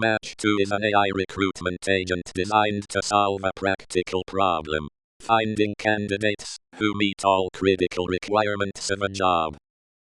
Match2 is an AI recruitment agent designed to solve a practical problem: finding candidates who meet all critical requirements of a job.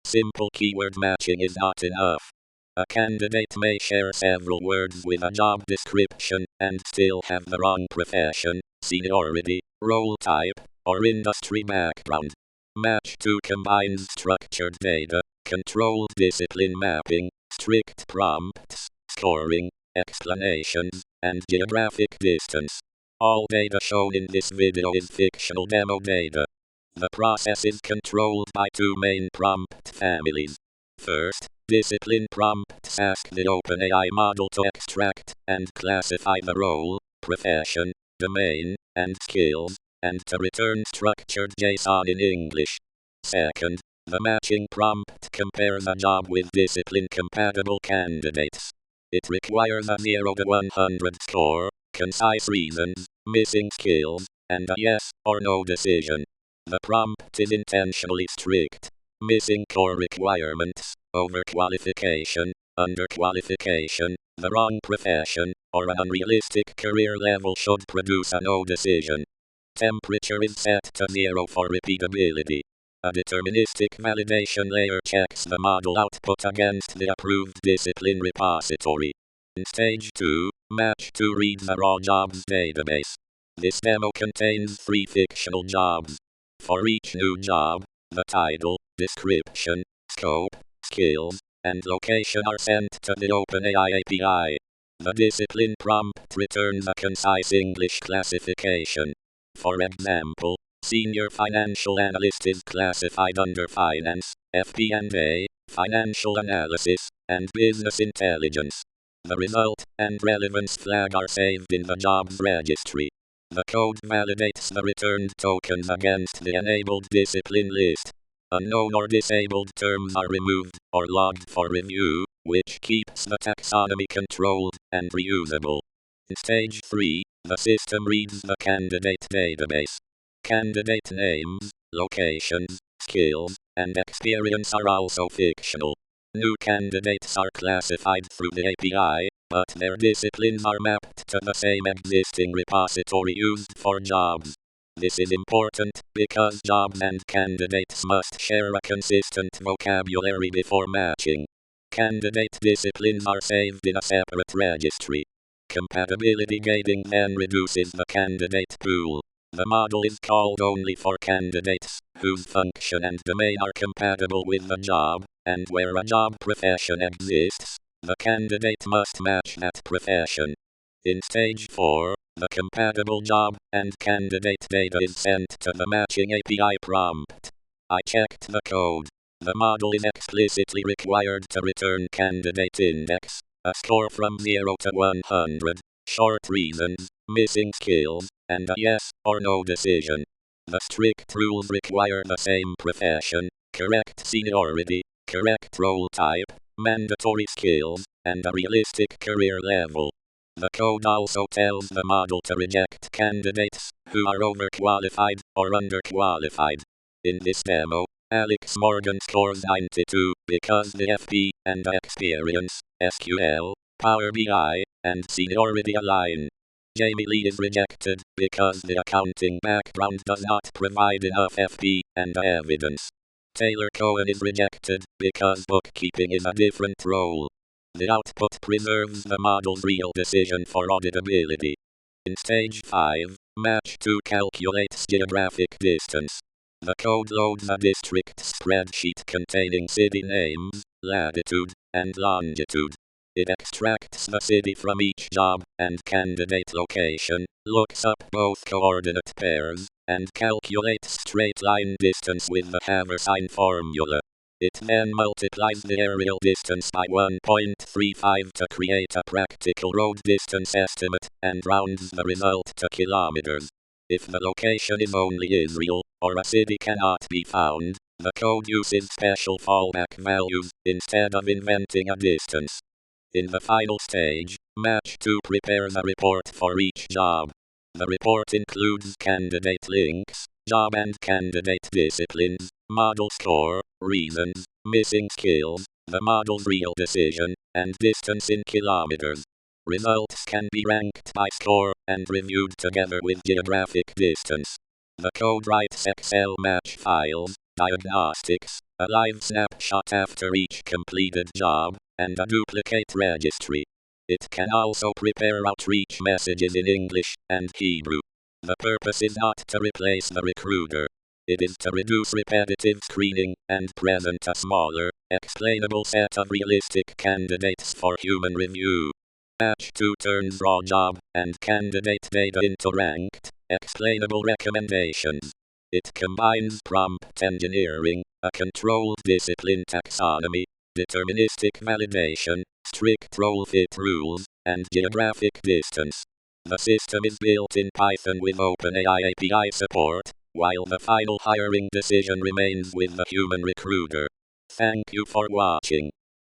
Simple keyword matching is not enough. A candidate may share several words with a job description and still have the wrong profession, seniority, role type, or industry background. Match2 combines structured data, controlled discipline mapping, strict prompts, scoring, explanations, and geographic distance. All data shown in this video is fictional demo data. The process is controlled by two main prompt families. First, discipline prompts ask the OpenAI model to extract and classify the role, profession, domain, and skills, and to return structured JSON in English. Second, the matching prompt compares a job with discipline-compatible candidates. It requires a 0 to 100 score, concise reasons, missing skills, and a yes or no decision. The prompt is intentionally strict. Missing core requirements, overqualification, underqualification, the wrong profession, or an unrealistic career level should produce a no decision. Temperature is set to 0 for repeatability. A deterministic validation layer checks the model output against the approved discipline repository. In stage 2, Match2 reads a raw jobs database. This demo contains 3 fictional jobs. For each new job, the title, description, scope, skills, and location are sent to the OpenAI API. The discipline prompt returns a concise English classification. For example, Senior Financial Analyst is classified under Finance, FP&A, Financial Analysis, and Business Intelligence. The result and relevance flag are saved in the jobs registry. The code validates the returned tokens against the enabled discipline list. Unknown or disabled terms are removed or logged for review, which keeps the taxonomy controlled and reusable. In stage 3, the system reads the candidate database. Candidate names, locations, skills, and experience are also fictional. New candidates are classified through the API, but their disciplines are mapped to the same existing repository used for jobs. This is important because jobs and candidates must share a consistent vocabulary before matching. Candidate disciplines are saved in a separate registry. Compatibility gating then reduces the candidate pool. The model is called only for candidates whose function and domain are compatible with the job, and where a job profession exists, the candidate must match that profession. In stage 4, the compatible job and candidate data is sent to the matching API prompt. I checked the code. The model is explicitly required to return candidate index, a score from 0 to 100, short reasons, missing skills, and a yes or no decision. The strict rules require the same profession, correct seniority, correct role type, mandatory skills, and a realistic career level. The code also tells the model to reject candidates who are overqualified or underqualified. In this demo, Alex Morgan scores 92 because the FP and experience, SQL, Power BI, and seniority align. Jamie Lee is rejected because the accounting background does not provide enough FP and evidence. Taylor Cohen is rejected because bookkeeping is a different role. The output preserves the model's real decision for auditability. In stage 5, Match2 calculates geographic distance. The code loads a district spreadsheet containing city names, latitude, and longitude. It extracts the city from each job and candidate location, looks up both coordinate pairs, and calculates straight line distance with the haversine formula. It then multiplies the aerial distance by 1.35 to create a practical road distance estimate, and rounds the result to kilometers. If the location is only Israel, or a city cannot be found, the code uses special fallback values instead of inventing a distance. In the final stage, Match2 prepares a report for each job. The report includes candidate links, job and candidate disciplines, model score, reasons, missing skills, the model's real decision, and distance in kilometers. Results can be ranked by score and reviewed together with geographic distance. The code writes Excel match files, diagnostics, a live snapshot after each completed job, and a duplicate registry. It can also prepare outreach messages in English and Hebrew. The purpose is not to replace the recruiter. It is to reduce repetitive screening and present a smaller, explainable set of realistic candidates for human review. Match2 turns raw job and candidate data into ranked, explainable recommendations. It combines prompt engineering, a controlled discipline taxonomy, deterministic validation, strict role fit rules, and geographic distance. The system is built in Python with OpenAI API support, while the final hiring decision remains with the human recruiter. Thank you for watching.